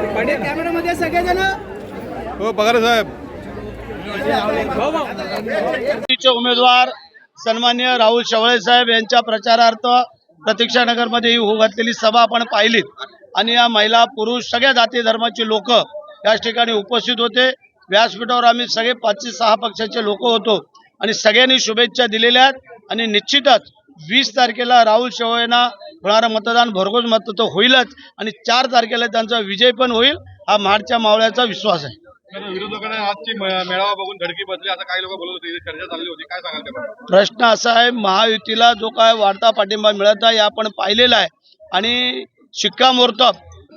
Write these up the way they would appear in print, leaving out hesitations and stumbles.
कॅमेरामध्ये सगळेजण हो पगार साहेब. उमेदवार सन्माननीय राहुल शेवाळे साहेब यांच्या प्रचारार्थ प्रतीक्षा नगर मध्ये ही होऊ घातलेली सभा आपण पाहिलीत आणि या महिला पुरुष सगळ्या जाती धर्माचे लोक या ठिकाणी उपस्थित होते। व्यासपीठावर आम्ही सगळे 5 ते 6 पक्षाचे लोक होतो आणि सगळ्यांनी शुभेच्छा दिलेल्या आहेत आणि निश्चितच 20 तारखेला राहुल शेवाळेंना होणारं मतदान भरघोस मत तर होईलच आणि 4 तारखेला त्यांचा विजय पण होईल हा महाडच्या मावळ्याचा विश्वास आहे। विरोधकांना आजची मेळावा बघून धडकी बसली, आता काही लोक बोलत होते, चर्चा चालली होती, काय सांगाल त्याबद्दल? प्रश्न असा आहे, महायुतीला जो काय वाढता पाठिंबा मिळत आहे आपण पाहिलेला आहे आणि शिक्कामोर्तब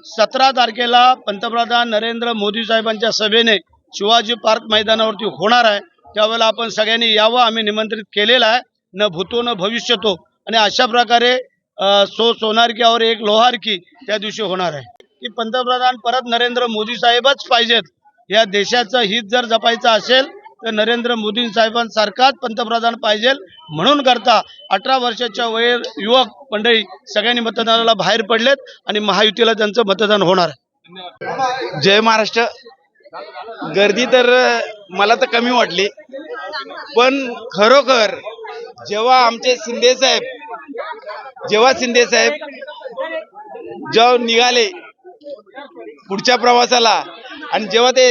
17 तारखेला पंतप्रधान नरेंद्र मोदी साहेबांच्या सभेने शिवाजी पार्क मैदानावरती होणार आहे। त्यावेळेला आपण सगळ्यांनी यावं आम्ही निमंत्रित केलेलं आहे, न भूतो न भविष्यतो आणि अशा प्रकारे सोनार की और एक लोहार की त्या दिवशी होणार आहे की पंतप्रधान परत नरेंद्र मोदी साहेबच पाहिजेत। या देशाचं हित जर जपायचं असेल तर नरेंद्र मोदी साहेबांसारखाच पंतप्रधान पाहिजे, म्हणून करता 18 वर्षाच्या वयीर युवक मंडळी सगळ्यांनी मतदानाला बाहेर पडलेत आणि महायुतीला त्यांचं मतदान होणार आहे। जय महाराष्ट्र। गर्दी तर मला तर कमी वाटली, पण खरोखर जेव्हा शिंदे साहेब जेव्हा निघाले पुढच्या प्रवासाला आणि जेव्हा ते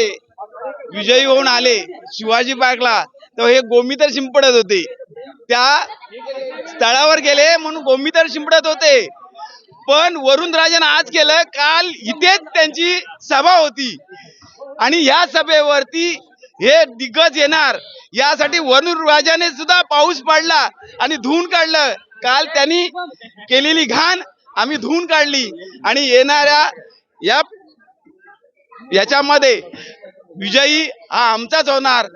विजयी होऊन आले शिवाजी पार्कला, तेव्हा हे गोमीतर शिंपडत होते, त्या स्थळावर गेले म्हणून गोमीतर शिंपडत होते। पण वरुण राजाने आज केलं, काल इथेच त्यांची सभा होती आणि या सभेवरती हे दिग्गज येणार यासाठी वरुण राजाने सुद्धा पाऊस पाडला आणि धुवून काढलं। काल त्यांनी केलेली घाण आम्ही धुवून काढली आणि येणाऱ्या याच्यामध्ये विजयी हा आमचाच होणार,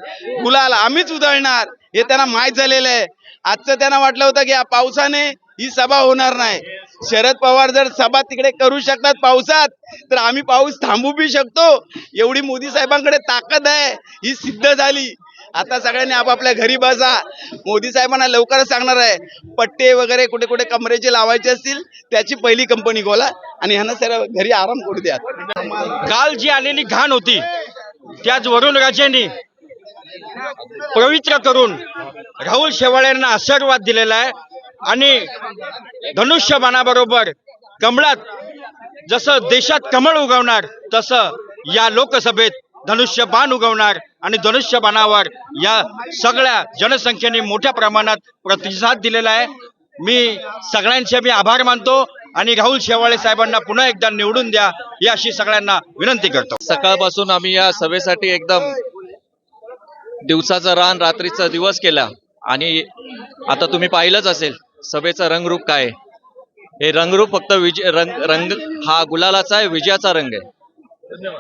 गुलाल आम्हीच उधळणार हे त्यांना माहीत झालेलं आहे। आजचं त्यांना वाटलं होतं की या पावसाने ही सभा होणार नाही। शरद पवार जर सभा तिकडे करू शकतात पावसात, तर आम्ही पाऊस थांबू बी शकतो। एवढी मोदी साहेबांकडे ताकद आहे, ही सिद्ध झाली। आता सगळ्यांनी आपापल्या घरी बसा। मोदी साहेबांना लवकरच सांगणार आहे, पट्टे वगैरे कुठे कुठे कमरेचे लावायचे असतील त्याची पहिली कंपनी खोला आणि ह्यांना सर्व घरी आराम करू द्या। काल जी आलेली घाण होती त्याच वरुण राजांनी पवित्र करून राहुल शेवाळेंना आशीर्वाद दिलेला आहे आणि धनुष्यबाणाबरोबर कमळात जसं देशात कमळ उगवणार तसं या लोकसभेत धनुष्यबाण उगवणार आणि धनुष्यबाणावर या सगळ्या जनसंख्येने मोठ्या प्रमाणात प्रतिसाद दिलेला आहे। मी सगळ्यांचे आभार मानतो आणि राहुल शेवाळे साहेबांना पुन्हा एकदा निवडून द्या ही अशी सगळ्यांना विनंती करतो। सकाळपासून आम्ही या सभेसाठी एकदम दिवसाचा रान रात्रीचा दिवस केला आणि आता तुम्ही पाहिलंच असेल सभेचं रंगरूप काय आहे। हे रंगरूप फक्त रंग हा गुलालाचा आहे, विजयाचा रंग आहे।